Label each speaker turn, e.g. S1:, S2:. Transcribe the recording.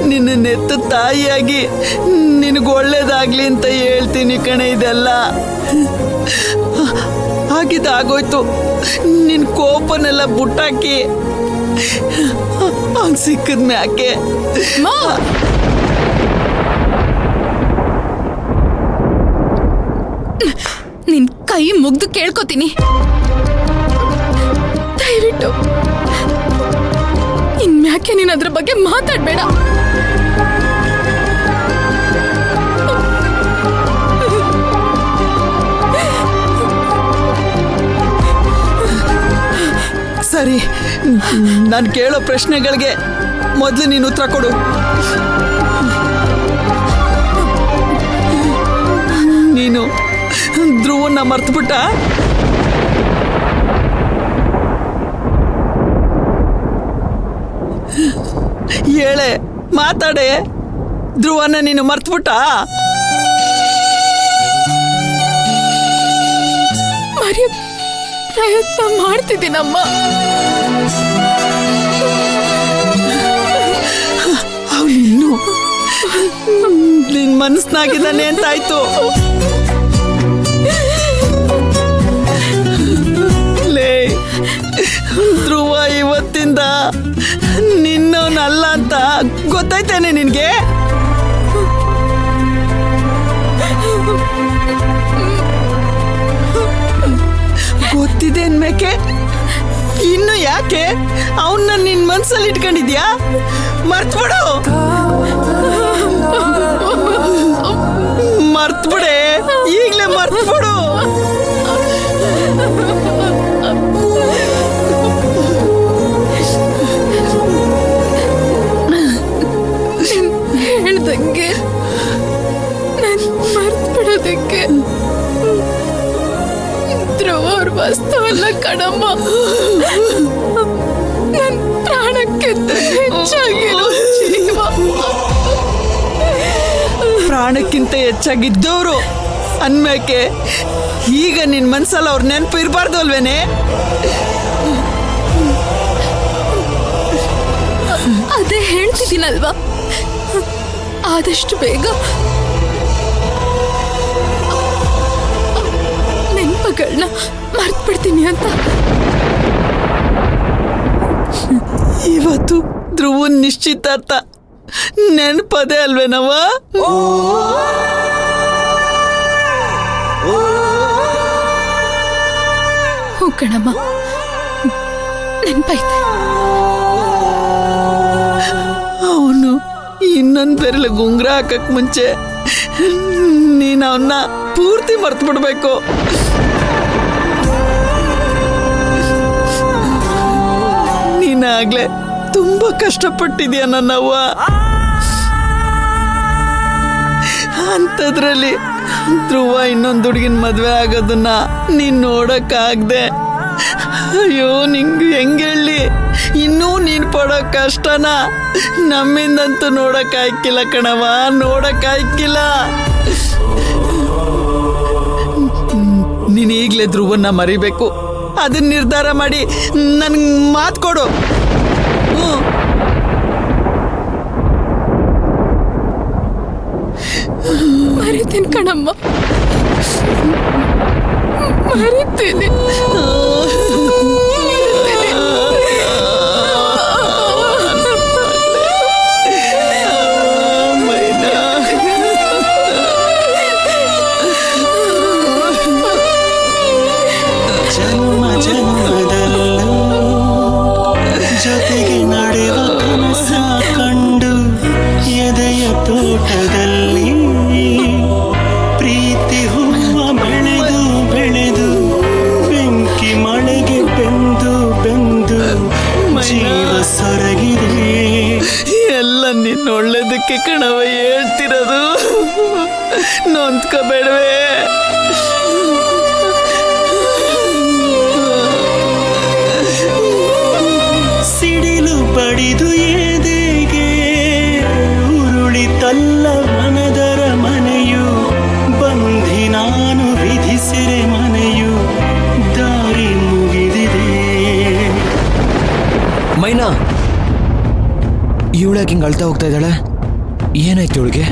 S1: ನಿನ್ನ ನೆತ್ತ ತಾಯಿಯಾಗಿ ನಿನಗೆ ಒಳ್ಳೇದಾಗ್ಲಿ ಅಂತ ಹೇಳ್ತೀನಿ ಕಣೆ. ಇದೆಲ್ಲ ಆಗಿದ್ದಾಗೋಯ್ತು. ನಿನ್ನ ಕೋಪನೆಲ್ಲ ಬುಟ್ಟಾಕಿ ಹಂಗೆ ಸಿಕ್ಕದ ಮ್ಯಾಕೆ
S2: ನಿನ್ ಕೈ ಮುಗ್ದು ಕೇಳ್ಕೊತೀನಿ, ದಯವಿಟ್ಟು ಇನ್ಮ್ಯಾಕೆ ನೀನ್ ಅದ್ರ ಬಗ್ಗೆ ಮಾತಾಡ್ಬೇಡ.
S1: ಸರಿ, ನಾನು ಕೇಳೋ ಪ್ರಶ್ನೆಗಳಿಗೆ ಮೊದಲು ನೀನು ಉತ್ತರ ಕೊಡು. ನೀನು ಧ್ರುವನ್ನ ಮರ್ತುಬಿಟ್ಟ? ಹೇಳೆ, ಮಾತಾಡೆ. ಧ್ರುವನ ನೀನು ಮರ್ತುಬಿಟ್ಟ?
S2: ಮರೆಯ ಪ್ರಯತ್ನ ಮಾಡ್ತಿದ್ದೀನಮ್ಮ.
S1: ಅವನಿನ್ನು ನಿನ್ ಮನಸ್ನಾಗಿದ್ದಾನೆ ಅಂತಾಯ್ತು. ಲೇ ಧ್ರುವ ಇವತ್ತಿಂದ ನಿನ್ನವನಲ್ಲ ಅಂತ ಗೊತ್ತಾಯ್ತೇನೆ ನಿನ್ಗೆ? ಗೊತ್ತಿದೆ ಅನ್ಬೇಕೆ ಇನ್ನು ಯಾಕೆ ಅವನ್ನ ನಿನ್ ಮನ್ಸಲ್ಲಿ ಇಟ್ಕೊಂಡಿದ್ಯಾ? ಮರ್ತ್ಬಿಡು, ಮರ್ತ್ಬಿಡೆ, ಈಗ್ಲೇ ಮರ್ತ್ಬಿಡು.
S2: ಹೇಳ್ದಂಗೆ ನನ್ ಮರ್ತ್ಬಿಡೋದಕ್ಕೆ ಧ್ರುವ ಅವ್ರ ವಸ್ತು ಅಲ್ಲ ಕಣಮ್ಮ. ನನ್ ಪ್ರಾಣಕ್ಕಿಂತ ಹೆಚ್ಚಾಗಿರೋ ಜೀವ.
S1: ಪ್ರಾಣಕ್ಕಿಂತ ಹೆಚ್ಚಾಗಿದ್ದವರು ಅನ್ಮೇಕೆ ಈಗ ನಿನ್ ಮನ್ಸಲ್ಲಿ ಅವ್ರ ನೆನಪು ಇರಬಾರ್ದು ಅಲ್ವೇನೆ?
S2: ಅದೇ ಹೇಳ್ತಿದ್ದೀನಲ್ವಾ, ಆದಷ್ಟು ಬೇಗ ನೆನಪುಗಳನ್ನ ಮರ್ತ್ಬಿಡ್ತೀನಿ ಅಂತ.
S1: ಇವತ್ತು ಧ್ರುವನ್ ನಿಶ್ಚಿತಾರ್ಥ ನೆನಪದೇ ಅಲ್ವೇನವ?
S2: ಹೂ ಕಣಮ್ಮ, ನೆನಪೈತೆ.
S1: ಅವನು ಇನ್ನೊಂದು ಬೆರಳು ಗುಂಗ್ರ ಹಾಕಕ್ ಮುಂಚೆ ನೀನು ಅವನ್ನ ಪೂರ್ತಿ ಮರ್ತು ಬಿಡ್ಬೇಕು. ನೀನಾಗ್ಲೇ ತುಂಬಾ ಕಷ್ಟಪಟ್ಟಿದ್ಯಾ ನನ್ನವ್ವ. ಅಂಥದ್ರಲ್ಲಿ ಧ್ರುವ ಇನ್ನೊಂದು ಹುಡುಗಿನ ಮದ್ವೆ ಆಗೋದನ್ನ ನೀನ್ ನೋಡಕ್ಕಾಗ್ದೆ. ಅಯ್ಯೋ, ನಿಂಗೆ ಹೆಂಗೆ ಹೇಳಿ, ಇನ್ನೂ ನೀನು ಪಡೋ ಕಷ್ಟನ ನಮ್ಮಿಂದಂತೂ ನೋಡಕ್ಕಾಯ್ಕಿಲ್ಲ ಕಣವ, ನೋಡಕ್ಕಾಯ್ಕಿಲ್ಲ. ನೀನು ಈಗಲೇ ಧ್ರುವನ್ನ ಮರಿಬೇಕು. ಅದನ್ನ ನಿರ್ಧಾರ ಮಾಡಿ ನನ್ಗೆ ಮಾತು ಕೊಡು.
S2: ಮರಿತೀನಿ ಕಣಮ್ಮ, ಮರಿತೀನಿ.
S3: ಜೊತೆಗೆ ನಡೆವ ಕನಸ ಕಂಡು ಎದೆಯ ತೋಟದಲ್ಲಿ ಪ್ರೀತಿ ಹೂವ ಬೆಳೆದು ಬೆಳೆದು ಬೆಂಕಿ ಮಳೆಗೆ ಬೆಂದು ಬೆಂದು ಜೀವ ಸೊರಗಿದೆ.
S1: ಎಲ್ಲ ನಿನ್ನ ಒಳ್ಳೇದಕ್ಕೆ ಕಣವ ಹೇಳ್ತಿರೋದು, ನೊಂದ್ಕೋಬೇಡವೇ.
S3: ಸಿಡಿಲು ಬಡಿದು ಎದೆಗೆ ಉರುಳಿತಲ್ಲ ಮನದರ ಮನೆಯು, ಬಂಧಿ ನಾನು ವಿಧಿಸಿರೆ ಮನೆಯು ದಾರಿ ಮುಗಿದಿದೆ.
S4: ಮೈನಾ, ಇವಳಾಗ ಹಿಂಗ ಅಳ್ತಾ ಹೋಗ್ತಾ ಇದ್ದಾಳೆ. ಏನಾಯ್ತು ಇವಳಿಗೆ?